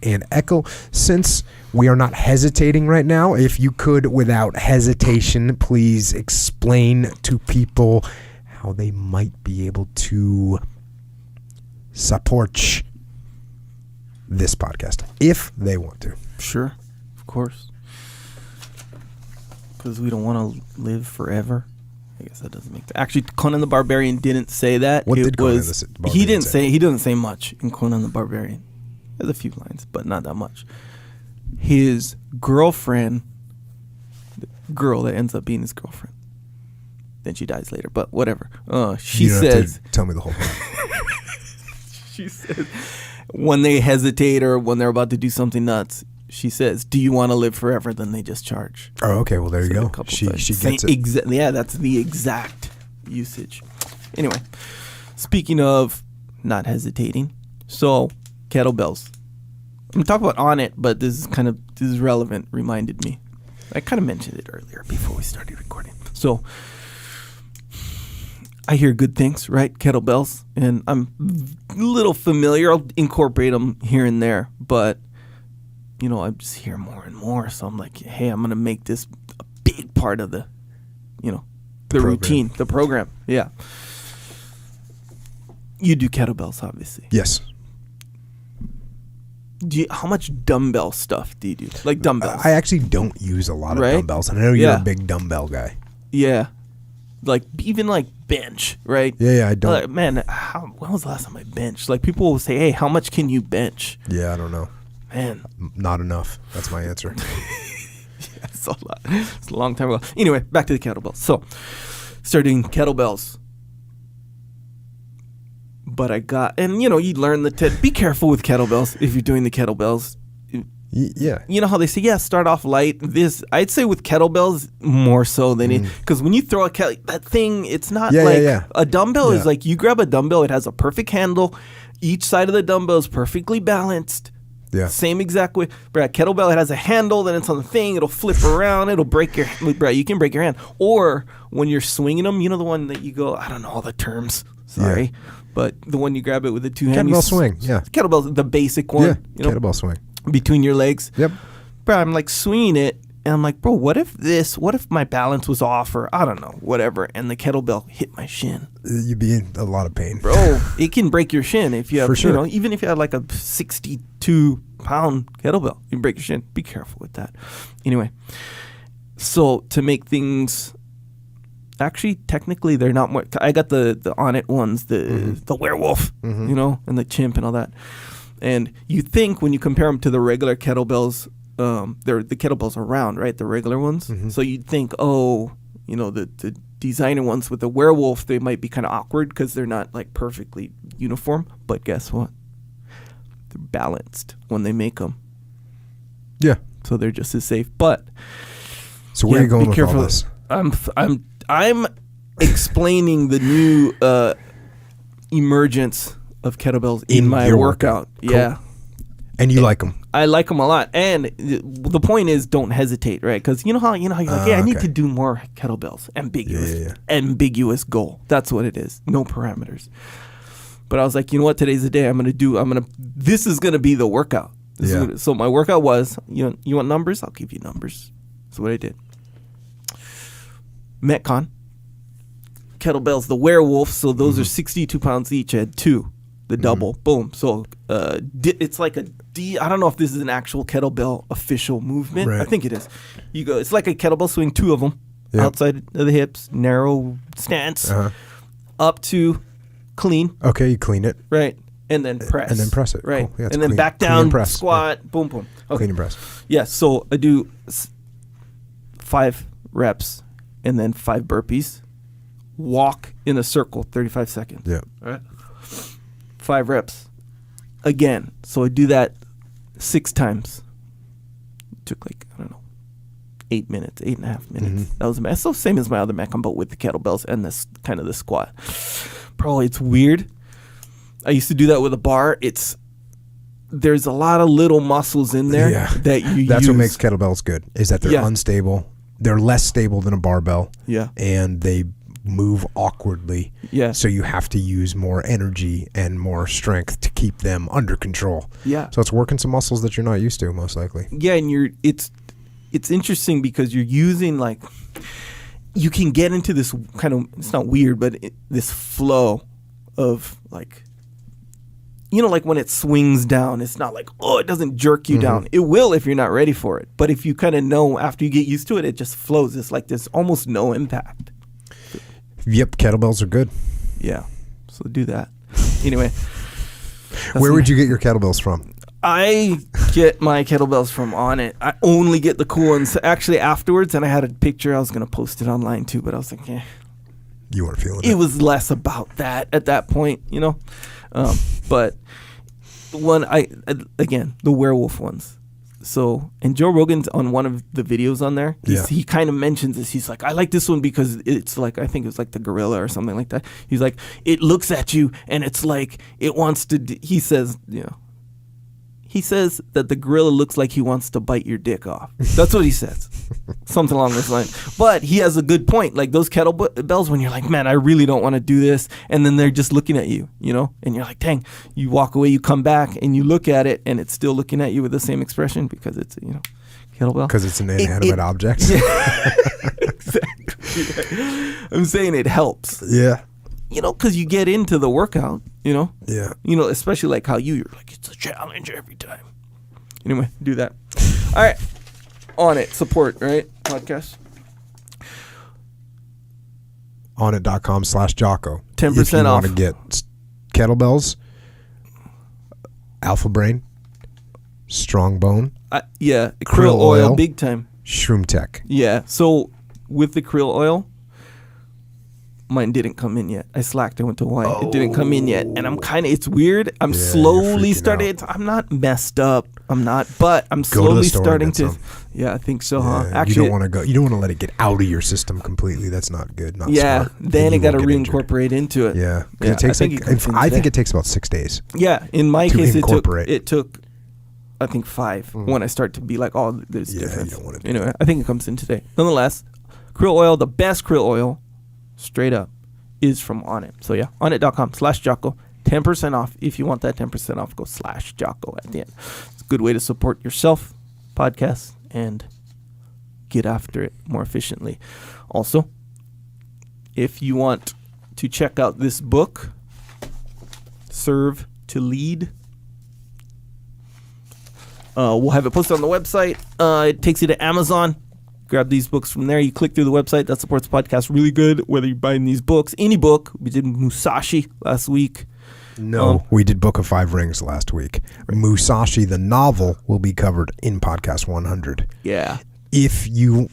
and Echo. Since we are not hesitating right now, if you could, without hesitation, please explain to people how they might be able to support this podcast if they want to. Sure, of course. Because we don't want to live forever. I guess that doesn't make sense. Actually, Conan the Barbarian didn't say that. What did Conan the Barbarian He didn't say. He doesn't say much in Conan the Barbarian. There's a few lines, but not that much. His girlfriend, the girl that ends up being his girlfriend, then she dies later. But whatever. She says, have to tell me the whole thing. She says, when they hesitate or when they're about to do something nuts, she says, "Do you want to live forever?" Then they just charge. Oh, okay. Well, there you go. She gets it. Yeah, that's the exact usage. Anyway, speaking of not hesitating, so kettlebells. I'm gonna talk about on it, but this is relevant. Reminded me. I kind of mentioned it earlier before we started recording. So I hear good things, right? Kettlebells, and I'm a little familiar. I'll incorporate them here and there, but I just hear more and more. So I'm like, hey, I'm going to make this a big part of the routine, the program. Yeah. You do kettlebells, obviously. Yes. How much dumbbell stuff do you do? Like dumbbells? I actually don't use a lot of dumbbells. And I know you're a big dumbbell guy. Yeah. Like, even like bench, right? Yeah, I don't. Man, when was the last time I benched? Like, people will say, hey, how much can you bench? Yeah, I don't know. Man. Not enough. That's my answer. Yeah, it's a lot. It's a long time ago. Anyway, back to the kettlebells. So, started doing kettlebells. But you learn be careful with kettlebells if you're doing the kettlebells. Yeah. You know how they say, start off light. I'd say with kettlebells more so than because when you throw that thing, it's not a dumbbell is like you grab a dumbbell, it has a perfect handle. Each side of the dumbbell is perfectly balanced. Yeah. Same exact way. But a kettlebell, it has a handle, then it's on the thing, it'll flip around, it'll break you can break your hand. Or when you're swinging them, the one that you go, I don't know all the terms. Sorry. Yeah. But the one you grab it with the two hands. Kettlebell swing, yeah. Kettlebell, the basic one. Yeah, kettlebell swing. Between your legs. Yep. Bro, I'm like swinging it, and I'm like, bro, what if my balance was off, or I don't know, whatever, and the kettlebell hit my shin? You'd be in a lot of pain. Bro, it can break your shin if you have, for sure. Even if you have like a 62-pound kettlebell, you can break your shin. Be careful with that. Anyway, so to make things... Actually, technically, they're not more... I got the on it ones, the werewolf, and the chimp and all that. And you think when you compare them to the regular kettlebells, the kettlebells are round, right? The regular ones. Mm-hmm. So you'd think, the designer ones with the werewolf, they might be kind of awkward because they're not like perfectly uniform. But guess what? They're balanced when they make them. Yeah. So they're just as safe. But so where are you going with all this? I'm explaining the new emergence of kettlebells in my workout. Cool. Yeah. And you like them? I like them a lot. And the point is, don't hesitate, right? Because you know how you're like, I need to do more kettlebells. Ambiguous goal. That's what it is. No parameters. But I was like, you know what? Today's the day. This is going to be the workout. So my workout was, you want numbers? I'll give you numbers. That's what I did. Metcon. Kettlebells, the werewolf. So those are 62 pounds each. I had two. The double. Boom. So it's like I don't know if this is an actual kettlebell official movement. Right. I think it is. You go. It's like a kettlebell swing, two of them. Yep. Outside of the hips, narrow stance. Up to clean. Okay, you clean it. Right. And then press. And then press it. Right. Cool. Yeah, and then back down, squat, boom, boom. Okay. Clean and press. Yeah, so I do 5 reps and then 5 burpees. Walk in a circle, 35 seconds. Yeah. All right. 5 reps. Again. So I do that 6 times. It took 8 minutes, 8.5 minutes. That was that's the same as my other Metcon, but with the kettlebells and this kind of the squat. Bro, it's weird. I used to do that with a bar. There's a lot of little muscles in there that you use. That's what makes kettlebells good, is that they're unstable. They're less stable than a barbell. Yeah. And they move awkwardly. Yeah. So you have to use more energy and more strength to keep them under control. Yeah. So it's working some muscles that you're not used to, most likely. Yeah, and it's interesting because you're using like, you can get into this kind of, it's not weird, but this flow of like, you know, like when it swings down, it's not like, oh, it doesn't jerk you down. It will if you're not ready for it. But if you kind of know after you get used to it, it just flows. It's like there's almost no impact. Yep, kettlebells are good. Yeah. So do that. Anyway. Where would you get your kettlebells from? I get my kettlebells from On It. I only get the cool ones. Actually, afterwards, and I had a picture. I was going to post it online too, but I was like, You weren't feeling it. It was less about that at that point, you know? But again, the werewolf ones. So, and Joe Rogan's on one of the videos on there. He kind of mentions this. He's like, I like this one because it's like, I think it was like the gorilla or something like that. He's like, it looks at you and it's like, it wants to, he says, he says that the gorilla looks like he wants to bite your dick off. That's what he says. Something along those lines. But he has a good point. Like those kettlebells, when you're like, man, I really don't want to do this. And then they're just looking at you, you know? And you're like, dang, you walk away, you come back and you look at it and it's still looking at you with the same expression because it's, kettlebell. Because it's an inanimate object. Yeah. Exactly. I'm saying it helps. Yeah. Because you get into the workout, Yeah. Especially like how you're like, it's a challenge every time. Anyway, do that. All right. On It. Support, right? Podcast. Onit.com/Jocko. 10% if you off. want to get kettlebells, Alpha Brain, Strong Bone, krill oil, big time. Shroom Tech. Yeah. So with the krill oil, mine didn't come in yet. I slacked. I went to Hawaii. It didn't come in yet. And I'm it's weird. I'm slowly starting. I'm not messed up. I'm not. But I'm slowly starting to. Yeah, I think so, huh? Yeah, actually, you don't want to go. You don't want to let it get out of your system completely. That's not good. Not smart. Then it got to reincorporate into it. Yeah. It takes I think it takes about 6 days. Yeah. In my case, it took I think 5 when I start to be like, oh, there's difference. You don't want to do anyway, I think it comes in today. Nonetheless, krill oil, the best krill oil, straight up, is from On It. So yeah, onit.com/Jocko. 10% off. If you want that 10% off, go /Jocko at the end. It's a good way to support yourself, podcasts, and get after it more efficiently. Also, if you want to check out this book, Serve to Lead, we'll have it posted on the website. It takes you to Amazon. Grab these books from there. You click through the website. That supports the podcast really good. Whether you're buying these books, any book. We did Musashi last week. No, we did Book of Five Rings last week. Musashi, the novel, will be covered in Podcast 100. Yeah. If you...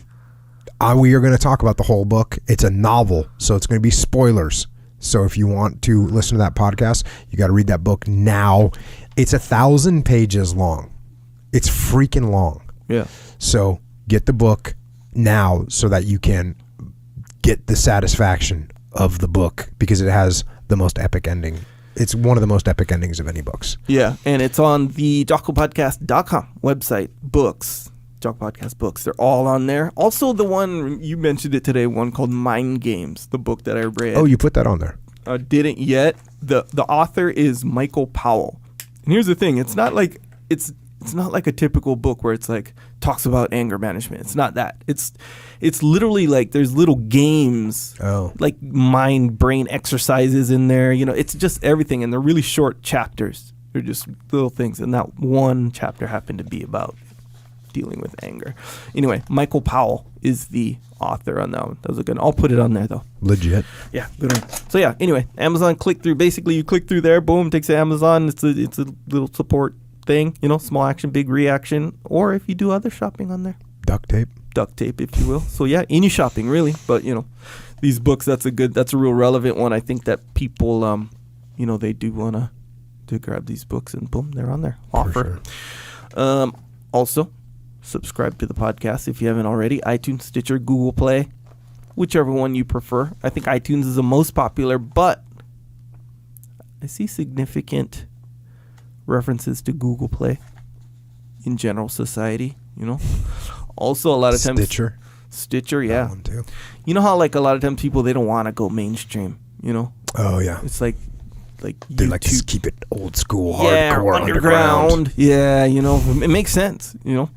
we are going to talk about the whole book. It's a novel, so it's going to be spoilers. So if you want to listen to that podcast, you got to read that book now. It's 1,000 pages long. It's freaking long. Yeah. So get the book now so that you can get the satisfaction of the book because it has the most epic ending. It's one of the most epic endings of any books. Yeah, and it's on the JockoPodcast.com website. Books. Jocko Podcast books. They're all on there. Also, the one, you mentioned it today, one called Mind Games, the book that I read. Oh, you put that on there. Didn't yet. The author is Michael Powell. And here's the thing. It's not like a typical book where it's like talks about anger management. It's not that. It's literally like there's little games, like mind brain exercises in there. It's just everything, and they're really short chapters. They're just little things, and that one chapter happened to be about dealing with anger. Anyway, Michael Powell is the author on that one. That was a good. I'll put it on there though. Legit. Yeah, good one. So yeah. Anyway, Amazon click through. Basically, you click through there. Boom, takes you to Amazon. It's a little support thing, small action, big reaction, or if you do other shopping on there, duct tape, if you will. So yeah, any shopping really, but these books, that's a real relevant one. I think that people, they do want to grab these books, and boom, they're on there. Offer. Sure. Also, subscribe to the podcast if you haven't already. iTunes, Stitcher, Google Play, whichever one you prefer. I think iTunes is the most popular, but I see significant references to Google Play in general society, Also, a lot of times Stitcher, That yeah. one too. You know how like a lot of times people, they don't want to go mainstream, you know? Oh yeah. It's like They like to YouTube. keep it old school, Yeah, hardcore, underground. Yeah, you know, it makes sense, you know?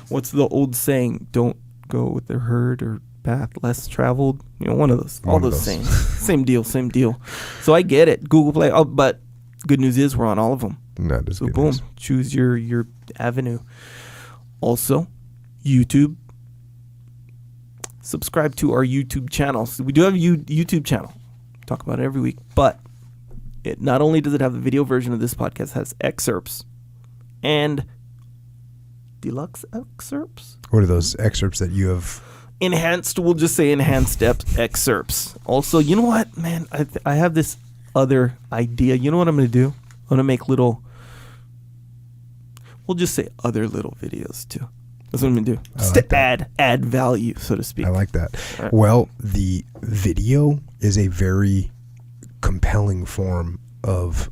What's the old saying? Don't go with the herd or path less traveled. You know, one of those. All those sayings. Same deal. So I get it. Google Play. Oh, but good news is we're on all of them. That is So good boom, news. choose your avenue. Also, YouTube. Subscribe to our YouTube channel. So we do have a YouTube channel. Talk about it every week. But it not only does it have the video version of this podcast, it has excerpts and deluxe excerpts. What are those excerpts that you have? Enhanced, we'll just say enhanced excerpts. Also, you know what, man? I have this other idea. You know what I'm going to do? I'm going to make little, we'll just say other little videos too. That's what I'm going to do. Just like to add value, so to speak. I like that. All right. Well, the video is a very compelling form of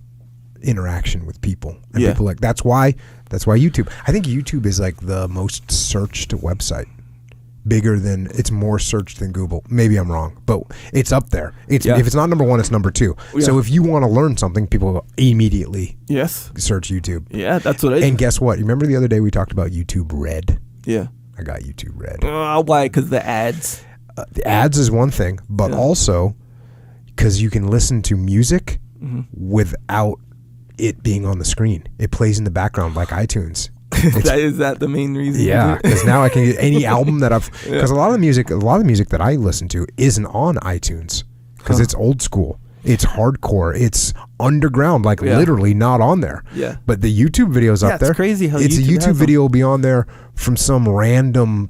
interaction with people. And Yeah. people like that's why YouTube. I think YouTube is like the most searched website. It's more searched than Google. Maybe I'm wrong, but it's up there. If it's not number one, it's number two. Yeah. So if you want to learn something, people will immediately Yes. search YouTube. Yeah, that's what I do. And guess what? You remember the other day we talked about YouTube Red? Yeah. I got YouTube Red. Why? Because the ads. The ads is one thing, but Yeah. also because you can listen to music without it being on the screen. It plays in the background like iTunes. Is that the main reason? Yeah, because now I can get any album that I've. Because a lot of the music that I listen to isn't on iTunes because it's old school. It's hardcore. It's underground, like literally not on there. Yeah. But the YouTube videos up it's there. crazy how it's YouTube a has YouTube them. video will be on there from some random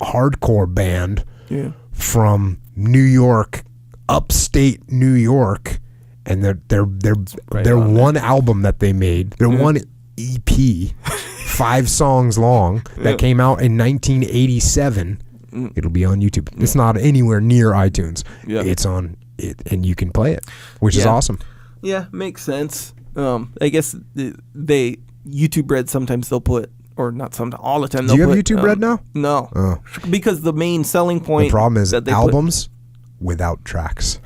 hardcore band Yeah. from New York, upstate New York, and they're on one album that they made. They're one EP, 5 songs long that came out in 1987. It'll be on YouTube. It's not anywhere near iTunes. Yeah. It's on it, and you can play it, which is awesome. Yeah, makes sense. I guess they YouTube Red sometimes they'll put, or not sometimes, all the time. Do you have they'll put, YouTube Red now? No, Oh. because the main selling point. The problem is that they albums without tracks.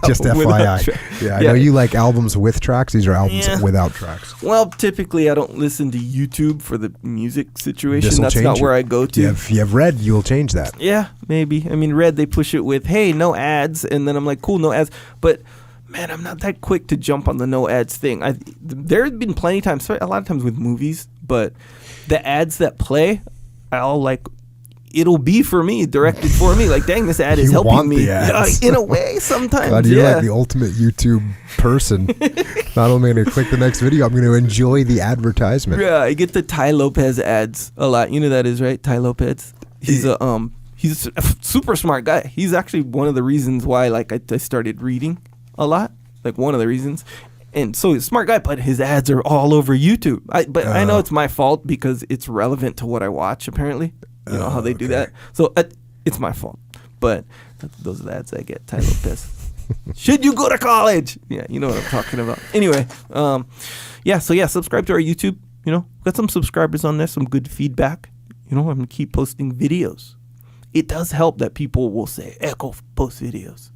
Just Without FYI. tracks. Yeah, I know you like albums with tracks. These are albums Yeah. without tracks. Well, typically I don't listen to YouTube for the music situation. This'll That's change not it. where I go to. If you have Red, you'll change that. Yeah, maybe. I mean, Red, they push it with, hey, no ads. And then I'm like, cool, no ads. But, man, I'm not that quick to jump on the no ads thing. There have been plenty of times, a lot of times with movies, but the ads that play, I'll like, it'll be for me, directed for me. Like, dang, this ad is You helping want me. the ads. In a way, sometimes. God, you're like the ultimate YouTube person. Not only am I going to click the next video, I'm going to enjoy the advertisement. Yeah, I get the Ty Lopez ads a lot. You know who that is, right? Ty Lopez. He's a super smart guy. He's actually one of the reasons why I started reading a lot. Like one of the reasons. And so he's a smart guy, but his ads are all over YouTube. I know it's my fault because it's relevant to what I watch, apparently. You know how they do that. So it's my fault. But those are the ads I get. Ty Lopez. Should you go to college? Yeah, you know what I'm talking about. Anyway, subscribe to our YouTube. You know, got some subscribers on there, some good feedback. You know, I'm going to keep posting videos. It does help that people will say, Echo, post videos.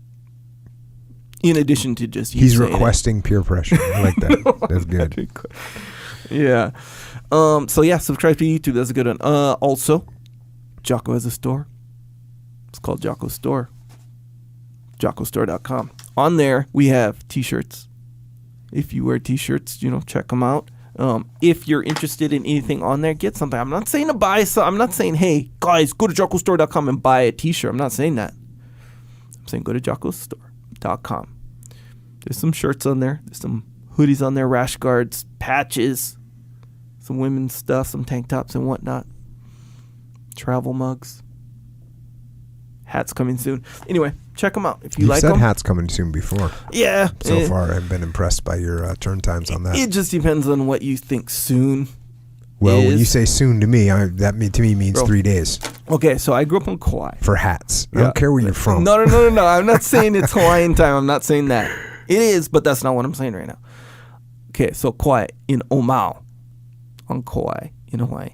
In addition to just you He's saying requesting peer pressure. I like that. That's good. Yeah. Subscribe to YouTube. That's a good one. Also, Jocko has a store. It's called Jocko Store. JockoStore.com. On there, we have t-shirts. If you wear t-shirts, check them out. If you're interested in anything on there, get something. I'm not saying to buy some. I'm not saying, hey, guys, go to JockoStore.com and buy a t-shirt. I'm not saying that. I'm saying go to JockoStore.com. There's some shirts on there. There's some hoodies on there, rash guards, patches, some women's stuff, some tank tops and whatnot. Travel mugs. Hats coming soon. Anyway, check them out if you like them. You've said hats coming soon before. Yeah. So far, I've been impressed by your turn times on that. It just depends on what you think soon. Well, when is. you say soon to me, to me means 3 days Okay, so I grew up in Kauai. for hats. I don't care where you're from. No. I'm not saying it's Hawaiian time. I'm not saying that. It is, but that's not what I'm saying right now. Okay, so Kauai in Omau, on Kauai in Hawaii.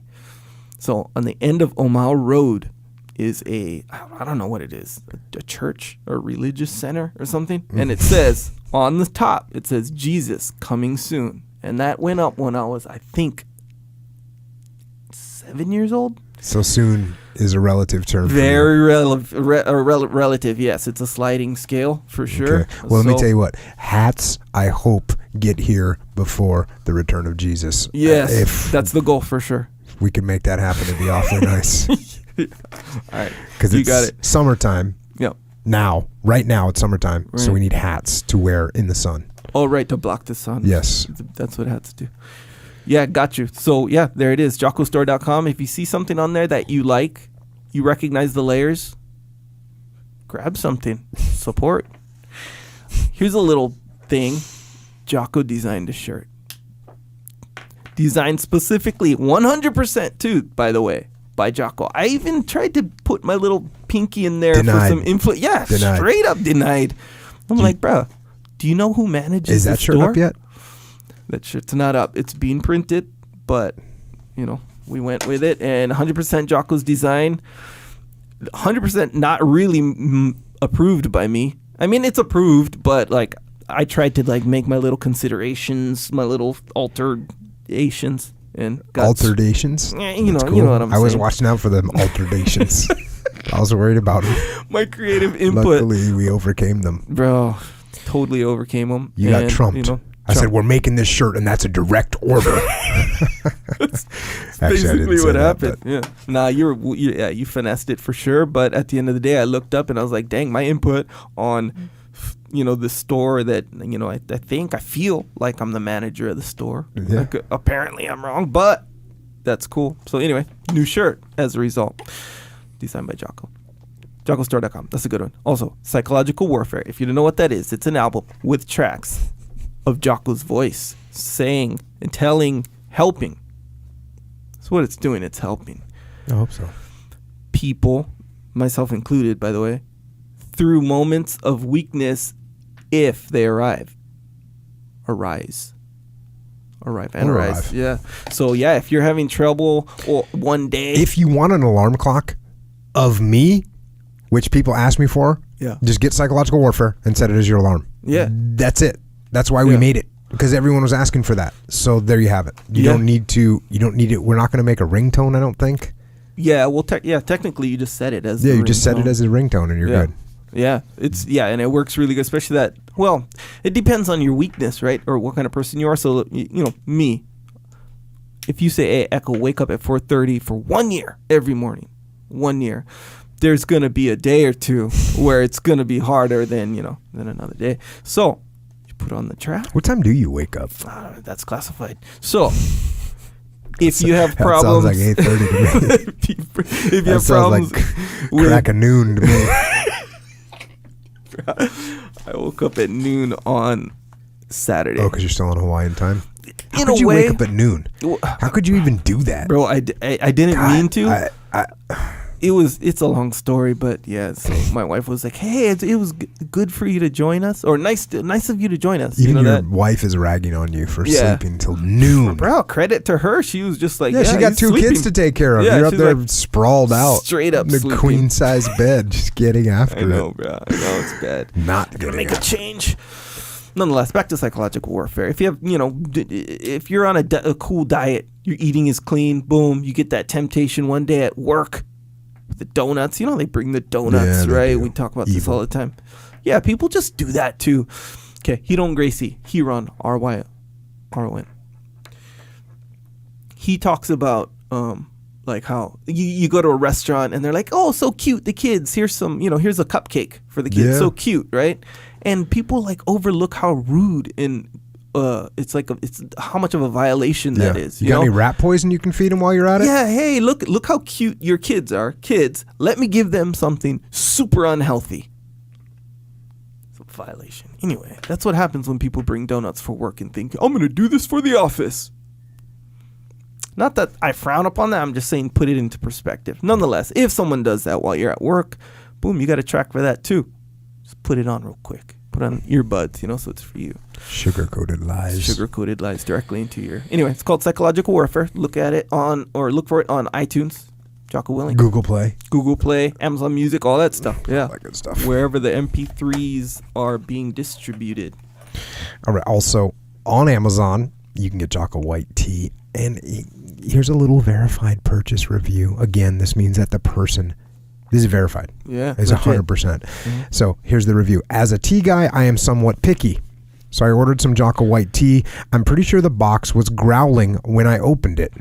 So on the end of Omao Road is I don't know what it is, a church or a religious center or something. And it says on the top, it says Jesus coming soon. And that went up when I was, I think, 7 years old. So soon is a relative term. Very relative, yes. It's a sliding scale for sure. Okay. Well, let me tell you what. Hats, I hope, get here before the return of Jesus. Yes, if that's the goal for sure. we could make that happen, it'd be awfully nice. All right. Because it's got it. summertime. Yep. Right now it's summertime, right. so we need hats to wear in the sun. Oh, right, to block the sun. Yes. That's what hats do. Yeah, got you. So, yeah, there it is, jockostore.com. If you see something on there that you like, you recognize the layers, grab something. Support. Here's a little thing. Jocko designed a shirt. Designed specifically 100% too, by the way, by Jocko. I even tried to put my little pinky in there Denied. for some info. Yeah, Denied. straight up denied. I'm like, bro, do you know who manages Is that the shirt store? up yet? That shirt's not up. It's being printed, but, we went with it. And 100% Jocko's design. 100% not really approved by me. I mean, it's approved, but, I tried to, make my little considerations, my little alterations. And Alterdations? Yeah, That's you know what I'm saying. I was watching out for them alterdations. I was worried about them. My creative input. Luckily, we overcame them. Bro, totally overcame them. You got trumped. I said, we're making this shirt, and that's a direct order. That's Actually, I basically didn't say what that, happened. but- Yeah. Nah, you finessed it for sure. But at the end of the day, I looked up and I was like, dang, my input on, the store that, I feel like I'm the manager of the store. Yeah. Apparently I'm wrong, but that's cool. So anyway, new shirt as a result. Designed by Jocko. JockoStore.com. That's a good one. Also, Psychological Warfare. If you don't know what that is, it's an album with tracks of Jocko's voice saying and telling, helping. That's what it's doing. It's helping I hope so. people, myself included, by the way, through moments of weakness if they arise. Yeah. So, yeah, if you're having trouble or one day. If you want an alarm clock of me, which people ask me for, Yeah. just get Psychological Warfare and set it as your alarm. Yeah. That's it. That's why we made it, because everyone was asking for that. So there you have it. You don't need it. We're not going to make a ringtone, I don't think. Yeah, well, technically you just set it as Yeah, you just set it as a ringtone and you're good. Yeah, and it works really good, especially that. Well, it depends on your weakness, right, or what kind of person you are. So me, if you say, "Hey, Echo, wake up at 4:30 for 1 year every morning," 1 year, there's gonna be a day or two where it's gonna be harder than another day. So you put on the track. What time do you wake up? That's classified. So. If you have problems, that sounds like 8:30 to me. If you have problems, like crack of noon to me. I woke up at noon on Saturday. Oh, because you're still on Hawaiian time. How In could a you way, wake up at noon? How could you even do that, bro? I didn't mean to. I It's a long story, but yeah. So my wife was like, "Hey, it was good for you to join us, or nice of you to join us." Even your that? wife is ragging on you for Yeah. sleeping till noon. Bro, credit to her. She was just like, Yeah, she got he's 2 sleeping. kids to take care of. Yeah, You're up she's there like, sprawled out, straight up in the sleeping. queen size bed, just getting after I know, it. bro. I know it's bad. Not Gotta getting make a after change. Nonetheless, back to Psychological Warfare. If you have, if you're on a cool diet, your eating is clean, boom, you get that temptation one day at work with the donuts. They bring the donuts, Yeah, they right? do. We talk about this Evil. all the time. Yeah, people just do that too. Okay, Hiron Gracie, Hiron, R-Y-R-O-N. He talks about like how you go to a restaurant and they're like, "Oh, so cute, the kids. Here's some, here's a cupcake for the kids. Yeah. So cute, right?" And people overlook how rude and it's how much of a violation that is. You got any rat poison you can feed them while you're at it? Yeah, hey, look how cute your kids are. Kids, let me give them something super unhealthy. It's a violation. Anyway, that's what happens when people bring donuts for work and think, "I'm going to do this for the office." Not that I frown upon that. I'm just saying put it into perspective. Nonetheless, if someone does that while you're at work, boom, you got a track for that too. Just put it on real quick. put on earbuds, so it's for you. Sugar-coated lies. Sugar-coated lies directly into your... Anyway, it's called Psychological Warfare. Look for it on iTunes. Jocko Willing. Google Play, Amazon Music, all that stuff. Yeah. All that good stuff. Wherever the MP3s are being distributed. All right. Also, on Amazon, you can get Jocko White tea. And here's a little verified purchase review. Again, this means that the person... This is verified. Yeah. It's 100%. Mm-hmm. So here's the review. As a tea guy, I am somewhat picky. So I ordered some Jocko White tea. I'm pretty sure the box was growling when I opened it.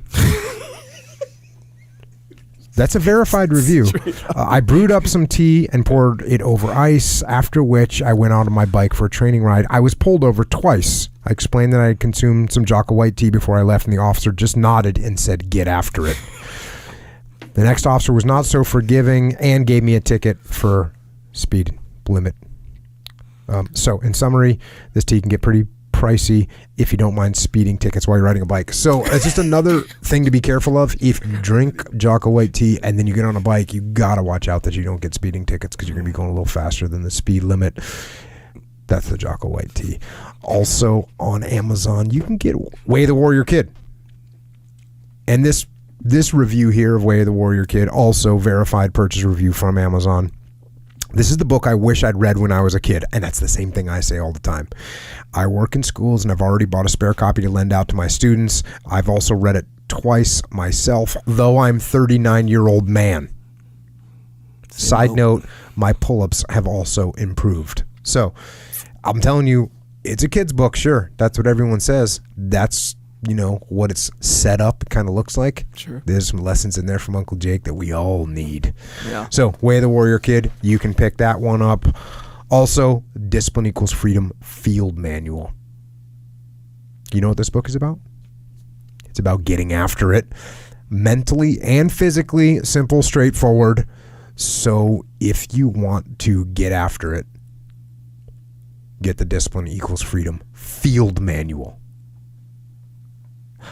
That's a verified review. I brewed up some tea and poured it over ice, after which I went out on my bike for a training ride. I was pulled over twice. I explained that I had consumed some Jocko White tea before I left, and the officer just nodded and said, "Get after it." The next officer was not so forgiving and gave me a ticket for speed limit. So, in summary, this tea can get pretty pricey if you don't mind speeding tickets while you're riding a bike. So, it's just another thing to be careful of. If you drink Jocko White tea and then you get on a bike, you got to watch out that you don't get speeding tickets because you're going to be going a little faster than the speed limit. That's the Jocko White tea. Also, on Amazon, you can get Way of the Warrior Kid. And this review here of Way of the Warrior Kid, also verified purchase review from Amazon. This is the book I wish I'd read when I was a kid, and that's the same thing I say all the time. I work in schools, and I've already bought a spare copy to lend out to my students. I've also read it twice myself, though I'm 39-year-old man. Side note, my pull-ups have also improved. So, I'm telling you, it's a kid's book, sure. That's what everyone says. That's what it's set up kind of looks like. Sure. There's some lessons in there from Uncle Jake that we all need. Yeah. So, Way of the Warrior Kid, you can pick that one up. Also, Discipline Equals Freedom Field Manual. You know what this book is about? It's about getting after it mentally and physically, simple, straightforward. So, if you want to get after it, get the Discipline Equals Freedom Field Manual.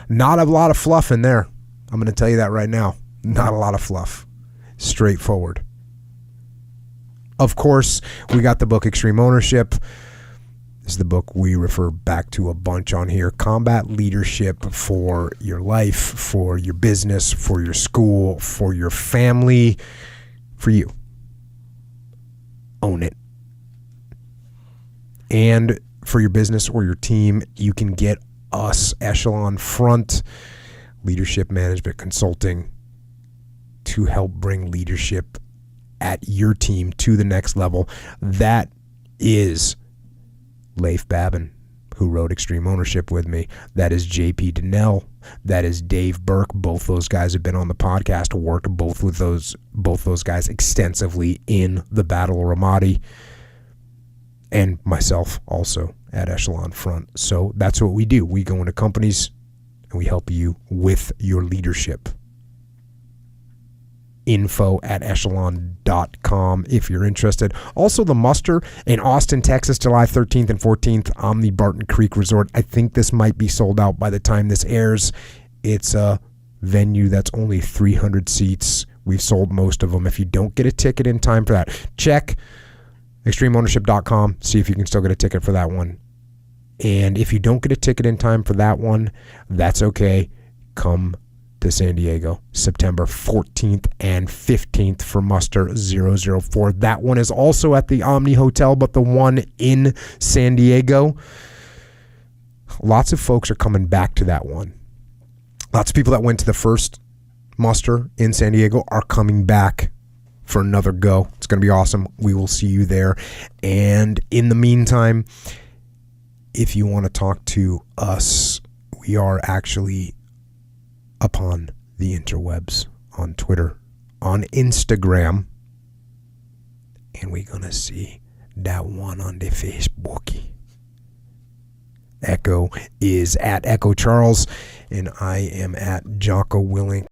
Not a lot of fluff in there. I'm going to tell you that right now. Not a lot of fluff. Straightforward. Of course, we got the book Extreme Ownership. This is the book we refer back to a bunch on here. Combat leadership for your life, for your business, for your school, for your family, for you. Own it. And for your business or your team, you can get us, Echelon Front, Leadership Management Consulting, to help bring leadership at your team to the next level. That is Leif Babin, who wrote Extreme Ownership with me. That is JP Donnell. That is Dave Burke. Both those guys have been on the podcast, worked both those guys extensively in the Battle of Ramadi, and myself also at Echelon Front. So that's what we do. We go into companies and we help you with your leadership. info@echelon.com if you're interested. Also, the muster in Austin, Texas, July 13th and 14th, Omni Barton Creek Resort. I think this might be sold out by the time this airs. It's a venue that's only 300 seats. We've sold most of them. If you don't get a ticket in time for that, check extremeownership.com. See if you can still get a ticket for that one. And if you don't get a ticket in time for that one, that's okay. Come to San Diego, September 14th and 15th for Muster 004. That one is also at the Omni Hotel, but the one in San Diego, lots of folks are coming back to that one. Lots of people that went to the first muster in San Diego are coming back for another go. It's going to be awesome. We will see you there. And in the meantime, if you want to talk to us, we are actually upon the interwebs, on Twitter, on Instagram, and we're going to see that one on the Facebook. Echo is at Echo Charles, and I am at Jocko Willing.